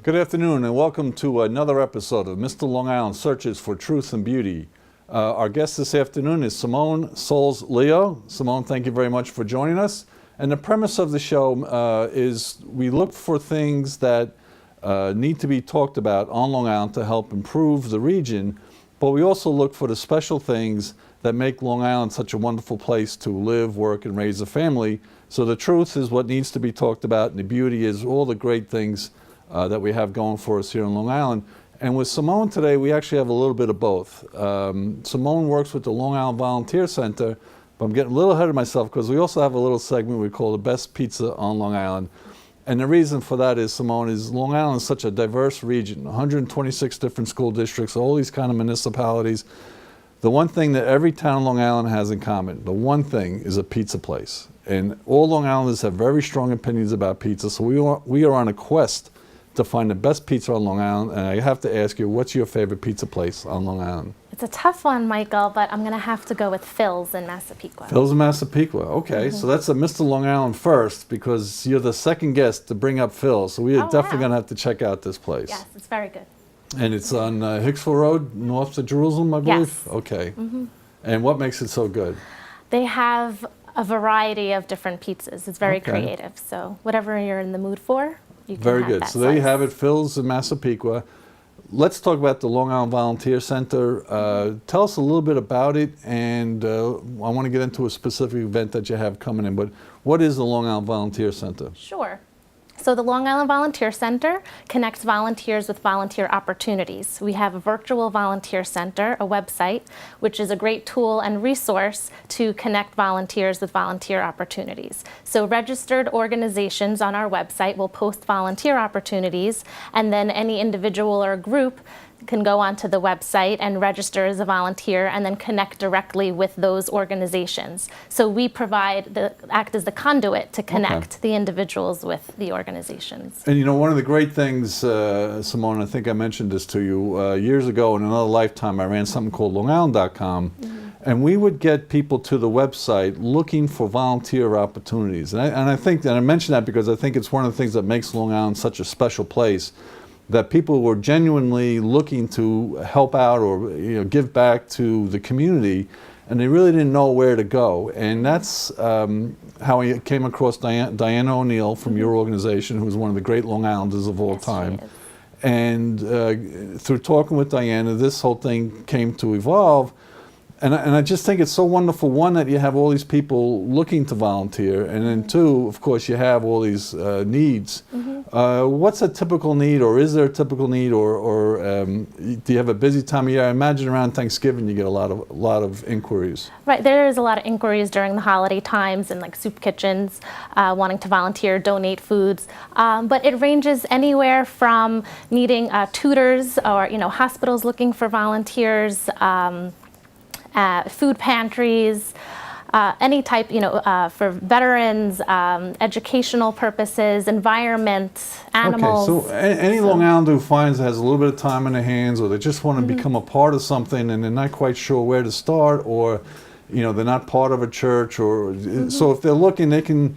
Good afternoon and welcome to another episode of Mr. Long Island Searches for Truth and Beauty. Our guest this afternoon is Simone Leo. Simone, thank you very much for joining us. And the premise of the show is we look for things that need to be talked about on Long Island to help improve the region, but we also look for the special things that make Long Island such a wonderful place to live, work, and raise a family. So the truth is what needs to be talked about, and the beauty is all the great things that we have going for us here in Long Island. And with Simone today, we actually have a little bit of both. Simone works with the Long Island Volunteer Center, but I'm getting a little ahead of myself because we also have a little segment we call the Best Pizza on Long Island. And the reason for that is, Simone, is Long Island is such a diverse region, 126 different school districts, all these kind of municipalities. The one thing that every town in Long Island has in common, the one thing, is a pizza place. And all Long Islanders have very strong opinions about pizza, so we are on a quest to find the best pizza on Long Island, and I have to ask you, what's your favorite pizza place on Long Island? It's a tough one, Michael, but I'm going to have to go with Phil's in Massapequa. Phil's in Massapequa, okay. So that's a Mr. Long Island first, because you're the second guest to bring up Phil's, so we are definitely going to have to check out this place. Yes, it's very good. And it's on Hicksville Road, north of Jerusalem, I believe? Yes. Okay. And what makes it so good? They have a variety of different pizzas. It's very creative, so whatever you're in the mood for, you can Very have good. that So there you slice. have it, Phil's in Massapequa. Let's talk about the Long Island Volunteer Center. Tell us a little bit about it, and I want to get into a specific event that you have coming in, but what is the Long Island Volunteer Center? Sure. So the Long Island Volunteer Center connects volunteers with volunteer opportunities. We have a virtual volunteer center, a website, which is a great tool and resource to connect volunteers with volunteer opportunities. So registered organizations on our website will post volunteer opportunities, and then any individual or group can go onto the website and register as a volunteer and then connect directly with those organizations. So we act as the conduit to connect the individuals with the organizations. And you know, one of the great things, Simone, I think I mentioned this to you, years ago in another lifetime, I ran something called longisland.com, and we would get people to the website looking for volunteer opportunities. And I mention that because I think it's one of the things that makes Long Island such a special place, that people were genuinely looking to help out or give back to the community, and they really didn't know where to go. And that's how I came across Diana O'Neill from your organization, who's one of the great Long Islanders of all time. And through talking with Diana, this whole thing came to evolve. And I just think it's so wonderful, one, that you have all these people looking to volunteer, and then two, of course, you have all these needs. What's a typical need, or is there a typical need, or do you have a busy time of year? I imagine around Thanksgiving you get a lot of inquiries. Right, there is a lot of inquiries during the holiday times, and like soup kitchens wanting to volunteer, donate foods. But it ranges anywhere from needing tutors, or hospitals looking for volunteers, food pantries, any type, for veterans, educational purposes, environment, animals. Okay, so any Long Islander who finds has a little bit of time in their hands, or they just want to become a part of something and they're not quite sure where to start, or they're not part of a church, or so if they're looking,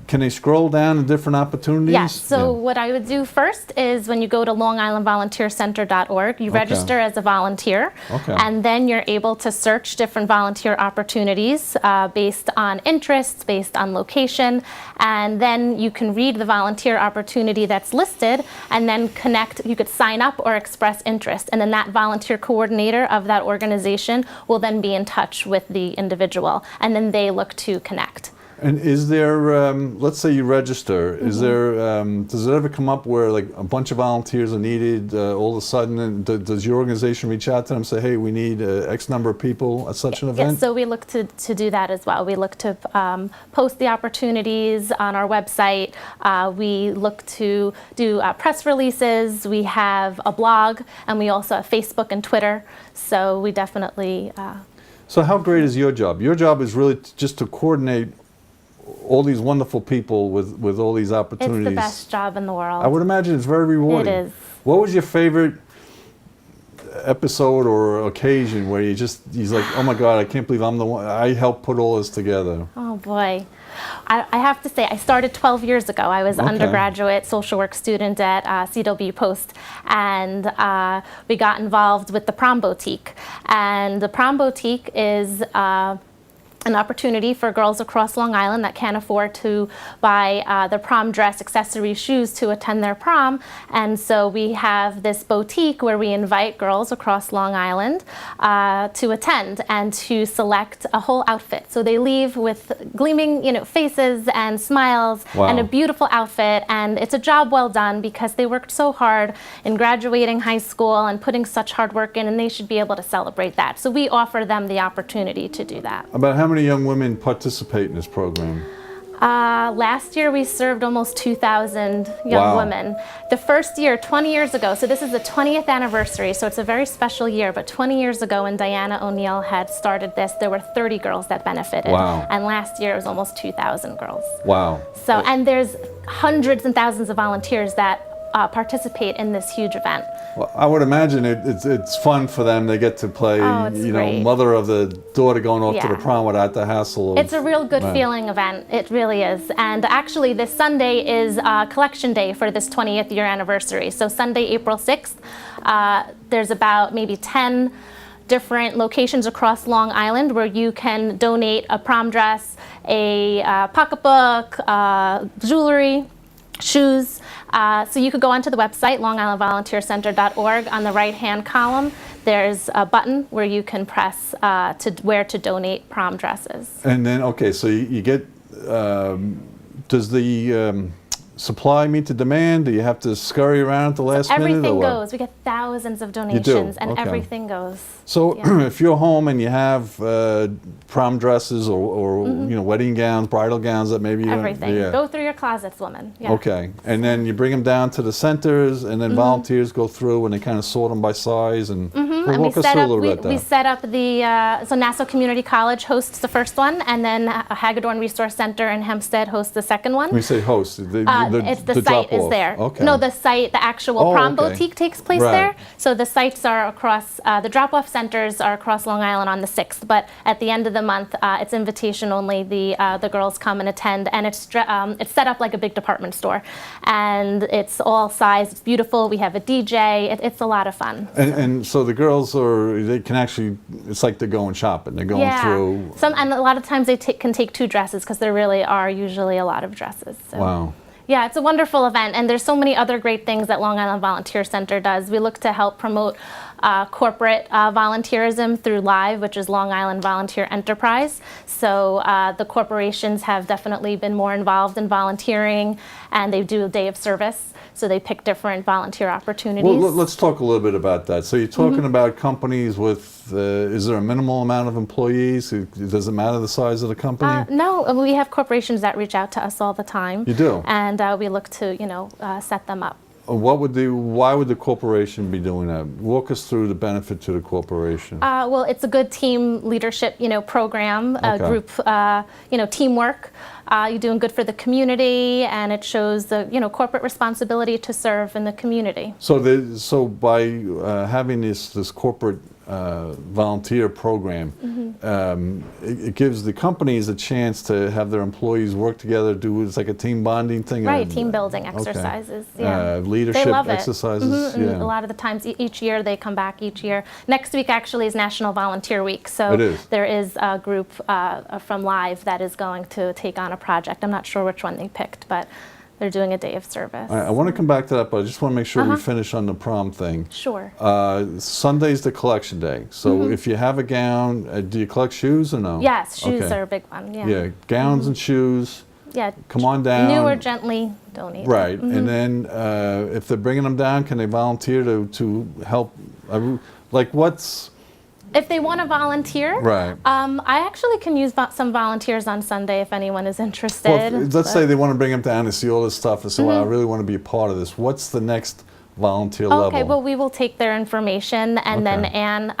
can they scroll down to different opportunities? Yes, so what I would do first is when you go to longislandvolunteercenter.org, you register as a volunteer, and then you're able to search different volunteer opportunities based on interests, based on location, and then you can read the volunteer opportunity that's listed and then connect. You could sign up or express interest, and then that volunteer coordinator of that organization will then be in touch with the individual, and then they look to connect. And is there, let's say you register, is there, does it ever come up where like a bunch of volunteers are needed all of a sudden, and does your organization reach out to them and say, hey, we need X number of people at such an event? Yes, so we look to do that as well. We look to post the opportunities on our website. We look to do press releases. We have a blog, and we also have Facebook and Twitter. So we definitely... So how great is your job? Your job is really just to coordinate all these wonderful people with all these opportunities. It's the best job in the world. I would imagine it's very rewarding. It is. What was your favorite episode or occasion where he's like, oh my God, I can't believe I'm the one, I helped put all this together? Oh boy. I have to say, I started 12 years ago. I was an Okay. undergraduate social work student at CW Post, and we got involved with the Prom Boutique. And the Prom Boutique is an opportunity for girls across Long Island that can't afford to buy their prom dress, accessories, shoes to attend their prom. And so we have this boutique where we invite girls across Long Island to attend and to select a whole outfit. So they leave with gleaming, faces and smiles Wow. and a beautiful outfit. And it's a job well done because they worked so hard in graduating high school and putting such hard work in, and they should be able to celebrate that. So we offer them the opportunity to do that. About how many young women participate in this program? Last year we served almost 2,000 young Wow. women. The first year, 20 years ago, so this is the 20th anniversary, so it's a very special year, but 20 years ago when Diana O'Neill had started this, there were 30 girls that benefited. Wow. And last year it was almost 2,000 girls. Wow. So, and there's hundreds and thousands of volunteers that participate in this huge event. Well, I would imagine it's fun for them. They get to play, Oh, it's great. mother of the daughter going off to Yeah. the prom without the hassle of... It's a real good Right. feeling event. It really is. And actually, this Sunday is collection day for this 20th year anniversary. So Sunday, April 6th, there's about maybe 10 different locations across Long Island where you can donate a prom dress, a pocketbook, jewelry, shoes. So you could go onto the website, longislandvolunteercenter.org. On the right-hand column, there's a button where you can press where to donate prom dresses. And then, okay, so you get... does the supply meet the demand? Do you have to scurry around at the last minute? Or Everything what? goes. We get thousands of donations, and Okay. everything goes. So Yeah. if you're home and you have prom dresses or wedding gowns, bridal gowns that maybe... Everything. Yeah. Go through your closets, woman. Yeah. Okay, and then you bring them down to the centers, and then volunteers go through and they kind of sort them by size and And walk us through a little bit we that. set up so Nassau Community College hosts the first one, and then Hagedorn Resource Center in Hempstead hosts the second one. When you say host, It's the site is drop-off. there. Okay. No, the site, the actual Oh, prom okay. boutique takes place Right. there. So the sites are across, the drop-off centers are across Long Island on the 6th, but at the end of the month, it's invitation only. The girls come and attend, and it's set up like a big department store. And it's all sized, it's beautiful. We have a DJ, it's a lot of fun. And so the girls they can actually, it's like they're going shopping. They're going through. And a lot of times they can take two dresses because there really are usually a lot of dresses. So. Wow. Yeah, it's a wonderful event, and there's so many other great things that Long Island Volunteer Center does. We look to help promote corporate volunteerism through LIVE, which is Long Island Volunteer Enterprise. So the corporations have definitely been more involved in volunteering, and they do a day of service. So they pick different volunteer opportunities. Well, let's talk a little bit about that. So you're talking about companies with, is there a minimal amount of employees? Does it matter the size of the company? No, we have corporations that reach out to us all the time. You do? And we look to, set them up. Why would the corporation be doing that? Walk us through the benefit to the corporation. Well, it's a good team leadership, program, Okay. group, teamwork. You're doing good for the community, and it shows the, corporate responsibility to serve in the community. So by having this corporate volunteer program, it gives the companies a chance to have their employees work together. It's like a team bonding thing. Right, team building exercises. Okay. Yeah. Leadership They love it. exercises. And Yeah. a lot of the times, each year they come back each year. Next week actually is National Volunteer Week, so It is. there is a group from LIVE that is going to take on a project. I'm not sure which one they picked, but they're doing a day of service. All right, I want to come back to that, but I just want to make sure we finish on the prom thing. Sure. Sunday's the collection day. So if you have a gown, do you collect shoes or no? Yes, shoes Okay. are a big one. Yeah. Yeah, gowns and shoes. Yeah. Come on down. New or gently donated. Right, and then if they're bringing them down, can they volunteer to help? What's... If they want to volunteer, Right. I actually can use some volunteers on Sunday if anyone is interested. Well, let's but- say they want to bring them down to see all this stuff and say, well, I really want to be a part of this. What's the next volunteer level? Okay, well, we will take their information, and then Okay. Ann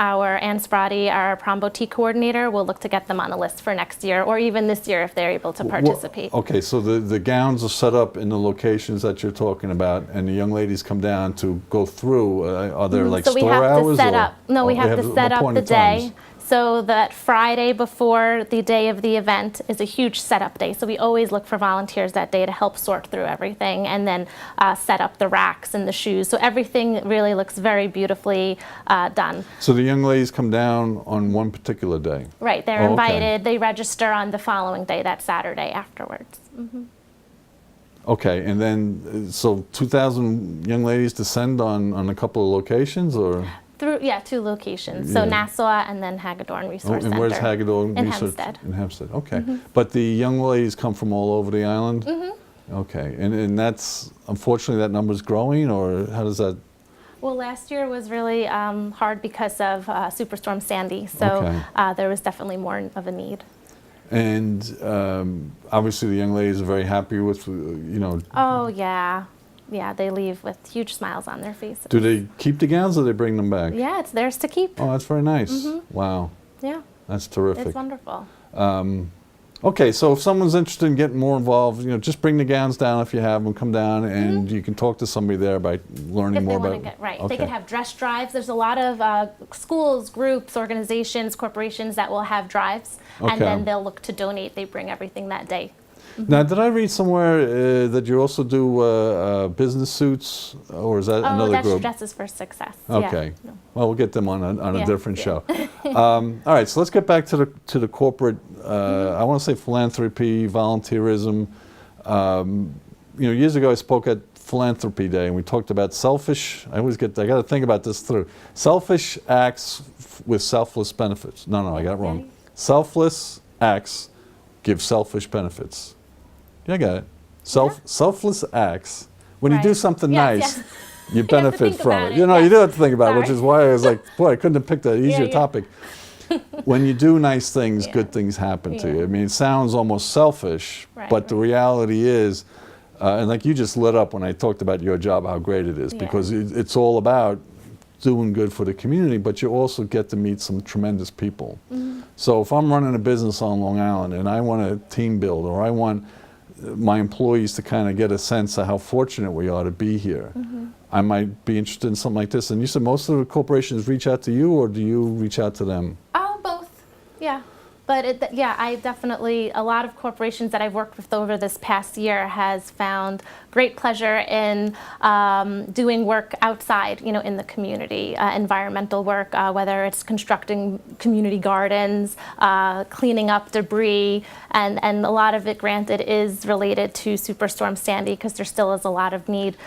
Sprati, our prom boutique coordinator, will look to get them on a list for next year, or even this year if they're able to participate. Okay, so the gowns are set up in the locations that you're talking about, and the young ladies come down to go through. Are there like So we store have hours? to set or- up. No, we they have to set up the appointed day. times? So that Friday before the day of the event is a huge setup day. So we always look for volunteers that day to help sort through everything and then set up the racks and the shoes. So everything really looks very beautifully done. So the young ladies come down on one particular day? Right, they're Oh, okay. invited. They register on the following day, that Saturday afterwards. Okay, and then, so 2,000 young ladies descend on a couple of locations, or? Through, yeah, 2 locations. So Yeah. Nassau and then Hagedorn Oh, Resource and Center. where's Hagedorn In Research? Hempstead. In Hempstead, okay. But the young ladies come from all over the island? Okay, and that's, unfortunately, that number's growing, or how does that? Well, last year was really hard because of Superstorm Sandy. So Okay. there was definitely more of a need. And obviously the young ladies are very happy with, you know, Oh, yeah. Yeah, they leave with huge smiles on their faces. do they keep the gowns or they bring them back? Yeah, it's theirs to keep. Oh, that's very nice. Wow, Yeah, that's terrific. it's wonderful. Okay, so if someone's interested in getting more involved, you know, just bring the gowns down if you have them, come down, and you can talk to somebody there by learning If they more want about to get, right. Okay. They could have dress drives. There's a lot of schools, groups, organizations, corporations that will have drives, Okay. and then they'll look to donate. They bring everything that day. Now, did I read somewhere that you also do business suits, or is that Oh, another that's group? Dresses for Success. Okay. Yeah. No. Well, we'll get them on a Yeah, different yeah. show. All right, so let's get back to the corporate. I want to say philanthropy, volunteerism. You know, years ago I spoke at Philanthropy Day, and we talked about selfish. I got to think about this through. Selfish acts with selfless benefits. No, I got it wrong. Okay. Selfless acts give selfish benefits. Yeah, I got it. Selfless acts. When you do Right. something Yes, nice, yes. you have to benefit think from about it. it, You know, you yes. do have to think about it, which Sorry. is why I was like, boy, I couldn't have picked an easier yeah. topic. When you do nice things, Yeah. good things happen to you. Yeah. I mean, it sounds almost selfish, Right, but the right. reality is, and like you just lit up when I talked about your job, how great it is, Yeah. because it's all about doing good for the community, but you also get to meet some tremendous people. So if I'm running a business on Long Island and I want a team build, or I want my employees to kind of get a sense of how fortunate we are to be here, I might be interested in something like this. And you said most of the corporations reach out to you, or do you reach out to them? Oh, both. Yeah. But I definitely, a lot of corporations that I've worked with over this past year has found great pleasure in doing work outside, you know, in the community, environmental work, whether it's constructing community gardens, cleaning up debris, and a lot of it, granted, is related to Superstorm Sandy because there still is a lot of need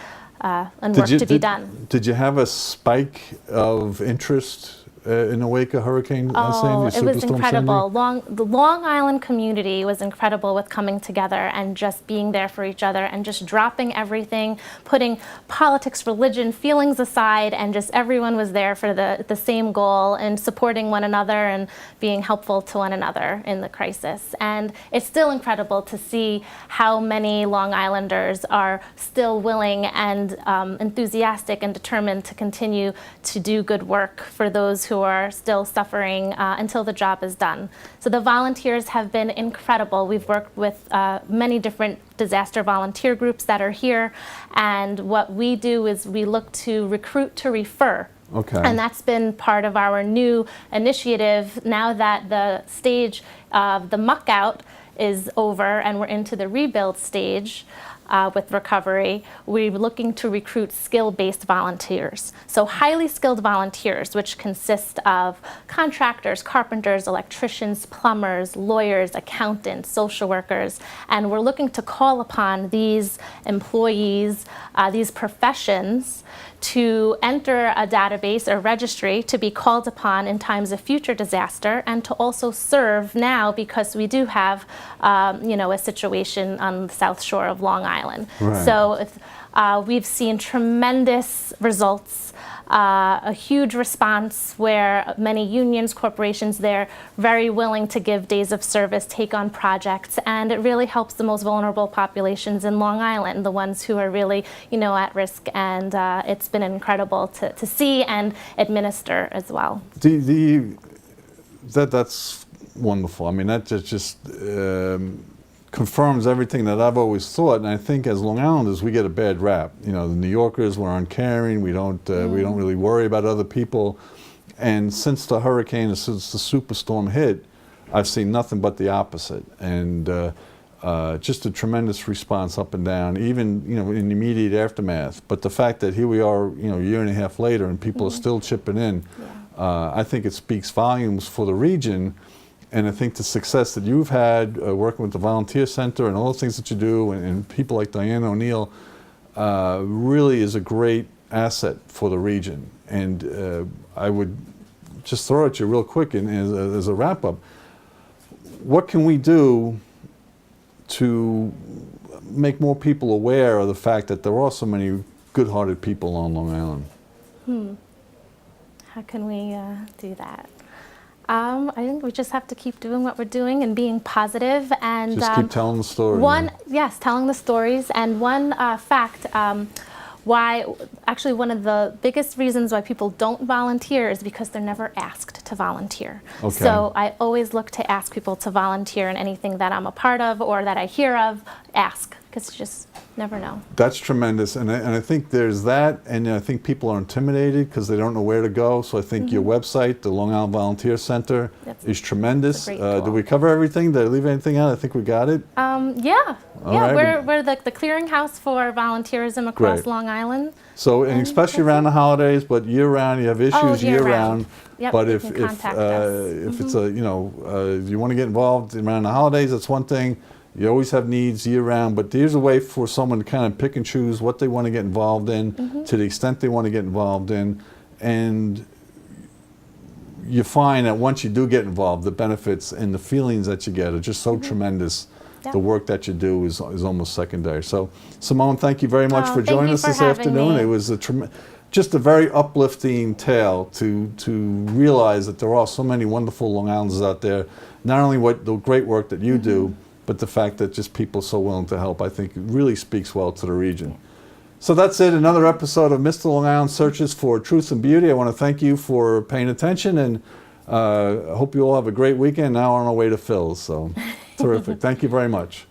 and work to be done. Did you have a spike of interest in the wake of Hurricane Sandy, It was Superstorm incredible. Sandy? The Long Island community was incredible with coming together and just being there for each other and just dropping everything, putting politics, religion, feelings aside, and just everyone was there for the same goal and supporting one another and being helpful to one another in the crisis. And it's still incredible to see how many Long Islanders are still willing and enthusiastic and determined to continue to do good work for those who are still suffering until the job is done. So the volunteers have been incredible. We've worked with many different disaster volunteer groups that are here, and what we do is we look to recruit to refer. Okay. And that's been part of our new initiative now that the stage of the muck out is over and we're into the rebuild stage. With recovery, we're looking to recruit skill-based volunteers. So highly skilled volunteers, which consist of contractors, carpenters, electricians, plumbers, lawyers, accountants, social workers, and we're looking to call upon these employees, these professions, to enter a database or registry to be called upon in times of future disaster, and to also serve now because we do have, a situation on the south shore of Long Island. Right. So we've seen tremendous results, a huge response where many unions, corporations, they're very willing to give days of service, take on projects, and it really helps the most vulnerable populations in Long Island, the ones who are really, at risk, and it's been incredible to see and administer as well. That's wonderful. I mean, that just confirms everything that I've always thought, and I think as Long Islanders we get a bad rap. The New Yorkers, we're uncaring, we don't really worry about other people. And since the hurricane, since the superstorm hit, I've seen nothing but the opposite. And just a tremendous response up and down, even in the immediate aftermath. But the fact that here we are, a year and a half later, and people are still chipping in, I think it speaks volumes for the region. And I think the success that you've had working with the Volunteer Center and all the things that you do, and people like Diane O'Neill, really is a great asset for the region. And I would just throw at you real quick, and as a wrap up, what can we do to make more people aware of the fact that there are so many good-hearted people on Long Island? How can we do that? I think we just have to keep doing what we're doing and being positive, and just keep telling the story. Telling the stories. And one fact, actually one of the biggest reasons why people don't volunteer is because they're never asked to volunteer. Okay. So I always look to ask people to volunteer in anything that I'm a part of or that I hear of. Ask, because you just never know. That's tremendous, and I think there's that, and I think people are intimidated because they don't know where to go. So I think your website, the Long Island Volunteer Center, is tremendous. Did we cover everything? Did I leave anything out? I think we got it. Yeah. Right. We're the clearinghouse for volunteerism across Long Island. So, and especially around the holidays, but year round, you have issues year round. Yep, but if it's a you want to get involved around the holidays, that's one thing. You always have needs year round, but there's a way for someone to kind of pick and choose what they want to get involved in, to the extent they want to get involved in, and you find that once you do get involved, the benefits and the feelings that you get are just so tremendous. The work that you do is almost secondary. So, Simone, thank you very much for joining us this afternoon. It was just a very uplifting tale to realize that there are so many wonderful Long Islanders out there. Not only the great work that you do, but the fact that just people are so willing to help, I think really speaks well to the region. So that's it, another episode of Mr. Long Island Searches for Truth and Beauty. I want to thank you for paying attention, and I hope you all have a great weekend. Now on our way to Phil's, so terrific. Thank you very much.